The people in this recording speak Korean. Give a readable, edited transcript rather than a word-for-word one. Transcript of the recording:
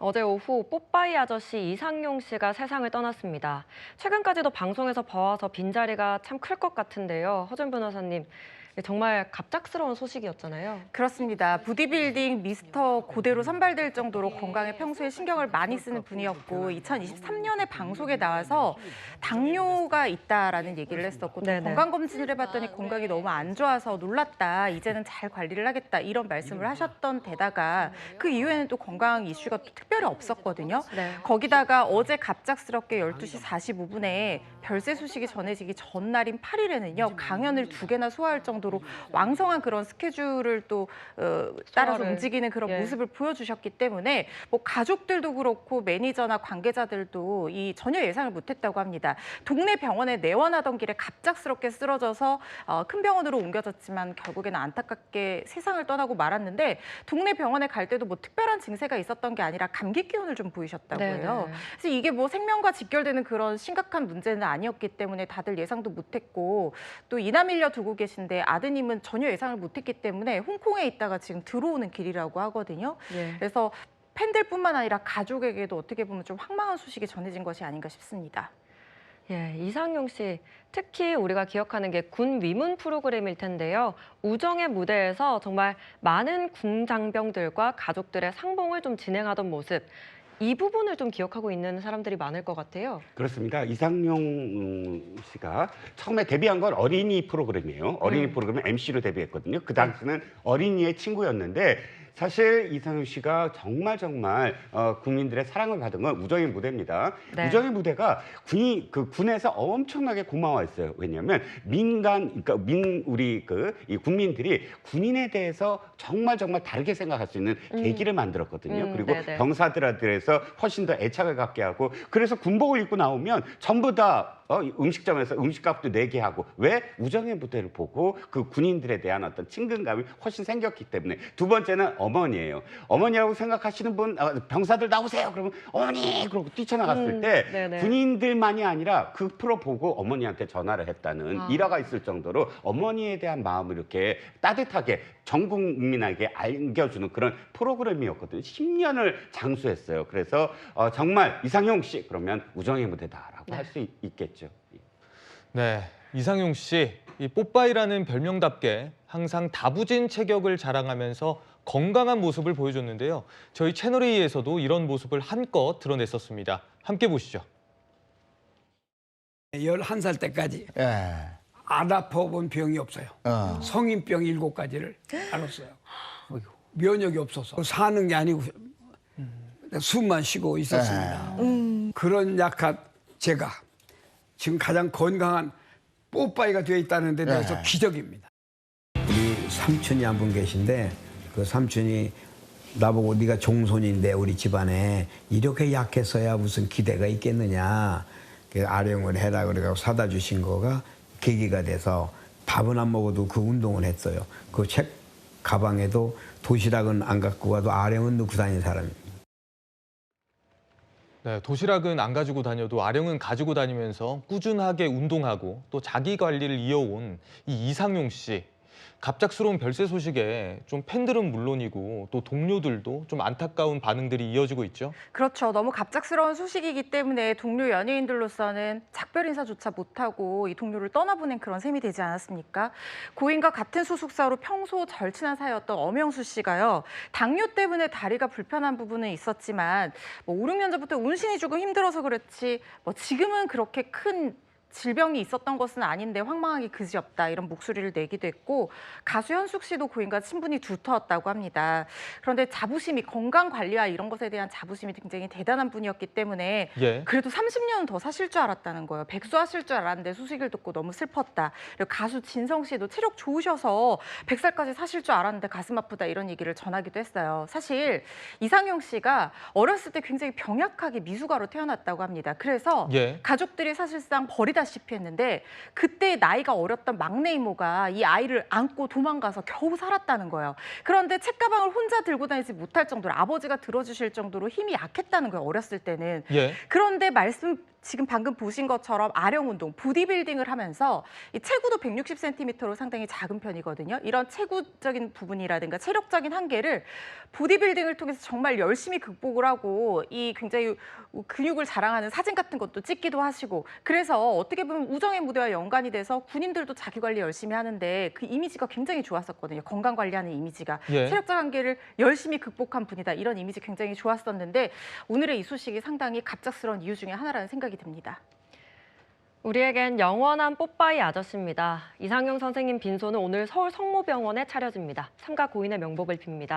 어제 오후 뽀빠이 아저씨 이상용 씨가 세상을 떠났습니다. 최근까지도 방송에서 봐와서 빈자리가 참 클 것 같은데요. 허준 변호사님, 정말 갑작스러운 소식이었잖아요. 그렇습니다. 보디빌딩 미스터 고대로 선발될 정도로 건강에 평소에 신경을 많이 쓰는 분이었고 2023년에 방송에 나와서 당뇨가 있다라는 얘기를 했었고 또 건강검진을 해봤더니 건강이 너무 안 좋아서 놀랐다. 이제는 잘 관리를 하겠다. 이런 말씀을 하셨던 데다가 그 이후에는 또 건강 이슈가 또 특별히 없었거든요. 거기다가 어제 갑작스럽게 12시 45분에 별세 소식이 전해지기 전날인 8일에는요. 강연을 2개나 소화할 정도로 왕성한 그런 스케줄을 또 따라서 움직이는 그런 모습을 보여주셨기 때문에 뭐 가족들도 그렇고 매니저나 관계자들도 이 전혀 예상을 못했다고 합니다. 동네 병원에 내원하던 길에 갑작스럽게 쓰러져서 큰 병원으로 옮겨졌지만 결국에는 안타깝게 세상을 떠나고 말았는데 동네 병원에 갈 때도 뭐 특별한 증세가 있었던 게 아니라 감기 기운을 좀 보이셨다고 해요. 그래서 이게 뭐 생명과 직결되는 그런 심각한 문제는 아니었기 때문에 다들 예상도 못했고 또 이남일녀 두고 계신데 아드님은 전혀 예상을 못했기 때문에 홍콩에 있다가 지금 들어오는 길이라고 하거든요. 그래서 팬들뿐만 아니라 가족에게도 어떻게 보면 좀 황망한 소식이 전해진 것이 아닌가 싶습니다. 예, 이상용 씨, 특히 우리가 기억하는 게 군 위문 프로그램일 텐데요. 우정의 무대에서 정말 많은 군장병들과 가족들의 상봉을 좀 진행하던 모습, 이 부분을 좀 기억하고 있는 사람들이 많을 것 같아요. 그렇습니다. 이상용 씨가 처음에 데뷔한 건 어린이 프로그램이에요. 어린이 프로그램 MC로 데뷔했거든요. 그 당시는 어린이의 친구였는데 사실 이상용 씨가 정말 국민들의 사랑을 받은 건 우정의 무대입니다. 우정의 무대가 군에서 엄청나게 고마워했어요. 왜냐하면 그러니까 우리 이 국민들이 군인에 대해서 정말 다르게 생각할 수 있는 계기를 만들었거든요. 그리고 병사들한테서 훨씬 더 애착을 갖게 하고 그래서 군복을 입고 나오면 전부 다 음식점에서 음식값도 내게 하고 왜? 우정의 무대를 보고 그 군인들에 대한 어떤 친근감이 훨씬 생겼기 때문에. 두 번째는 어머니예요. 어머니라고 생각하시는 분 병사들 나오세요. 그러면 어머니 그러고 뛰쳐나갔을 때 군인들만이 아니라 그 프로 보고 어머니한테 전화를 했다는 일화가 있을 정도로 어머니에 대한 마음을 이렇게 따뜻하게 전 국민에게 안겨주는 그런 프로그램이었거든요. 10년을 장수했어요. 그래서 정말 이상용 씨 그러면 우정의 무대다라고 할 수 있겠죠. 네, 이상용 씨, 이 뽀빠이라는 별명답게 항상 다부진 체격을 자랑하면서 건강한 모습을 보여줬는데요. 저희 채널A에서도 이런 모습을 한껏 드러냈었습니다. 함께 보시죠. 11살 때까지 안 아파본 병이 없어요. 성인병 7가지를 앓았어요. 면역이 없어서 사는 게 아니고 숨만 쉬고 있었습니다. 그런 약한 제가 지금 가장 건강한 뽀빠이가 되어 있다는 데 대해서 기적입니다. 우리 삼촌이 한 분 계신데 그 삼촌이 나보고 네가 종손인데 우리 집안에 이렇게 약했어야 무슨 기대가 있겠느냐. 그 아령을 해라 그래서 사다 주신 거가 계기가 돼서 밥은 안 먹어도 그 운동을 했어요. 그 책 가방에도 도시락은 안 갖고 가도 아령은 넣고 다니는 사람입니다. 네, 도시락은 안 가지고 다녀도 아령은 가지고 다니면서 꾸준하게 운동하고 또 자기 관리를 이어온 이 이상용 씨. 갑작스러운 별세 소식에 좀 팬들은 물론이고 또 동료들도 좀 안타까운 반응들이 이어지고 있죠. 그렇죠. 너무 갑작스러운 소식이기 때문에 동료 연예인들로서는 작별 인사조차 못하고 이 동료를 떠나보낸 그런 셈이 되지 않았습니까? 고인과 같은 소속사로 평소 절친한 사이였던 엄영수 씨가요. 당뇨 때문에 다리가 불편한 부분은 있었지만 뭐 5, 6년 전부터 운신이 조금 힘들어서 그렇지 뭐 지금은 그렇게 큰 질병이 있었던 것은 아닌데 황망하기 그지없다 이런 목소리를 내기도 했고 가수 현숙 씨도 고인과 친분이 두터웠다고 합니다. 그런데 자부심이 건강 관리와 이런 것에 대한 자부심이 굉장히 대단한 분이었기 때문에 그래도 30년은 더 사실 줄 알았다는 거예요. 백수하실 줄 알았는데 소식을 듣고 너무 슬펐다. 그리고 가수 진성 씨도 체력 좋으셔서 100살까지 사실 줄 알았는데 가슴 아프다 이런 얘기를 전하기도 했어요. 사실 이상용 씨가 어렸을 때 굉장히 병약하게 미숙아로 태어났다고 합니다. 그래서 가족들이 사실상 버리다 시피 했는데 그때 나이가 어렸던 막내 이모가 이 아이를 안고 도망가서 겨우 살았다는 거예요. 그런데 책가방을 혼자 들고 다니지 못할 정도로 아버지가 들어주실 정도로 힘이 약했다는 거예요. 어렸을 때는. 그런데 지금 방금 보신 것처럼 아령 운동, 보디빌딩을 하면서 이 체구도 160cm로 상당히 작은 편이거든요. 이런 체구적인 부분이라든가 체력적인 한계를 보디빌딩을 통해서 정말 열심히 극복을 하고 이 굉장히 근육을 자랑하는 사진 같은 것도 찍기도 하시고 그래서 어떻게 보면 우정의 무대와 연관이 돼서 군인들도 자기 관리 열심히 하는데 그 이미지가 굉장히 좋았었거든요. 건강 관리하는 이미지가. 예. 체력적 한계를 열심히 극복한 분이다. 이런 이미지 굉장히 좋았었는데 오늘의 이 소식이 상당히 갑작스러운 이유 중에 하나라는 생각이 듭니다. 우리에겐 영원한 뽀빠이 아저씨입니다. 이상용 선생님 빈소는 오늘 서울 성모병원에 차려집니다. 삼가 고인의 명복을 빕니다.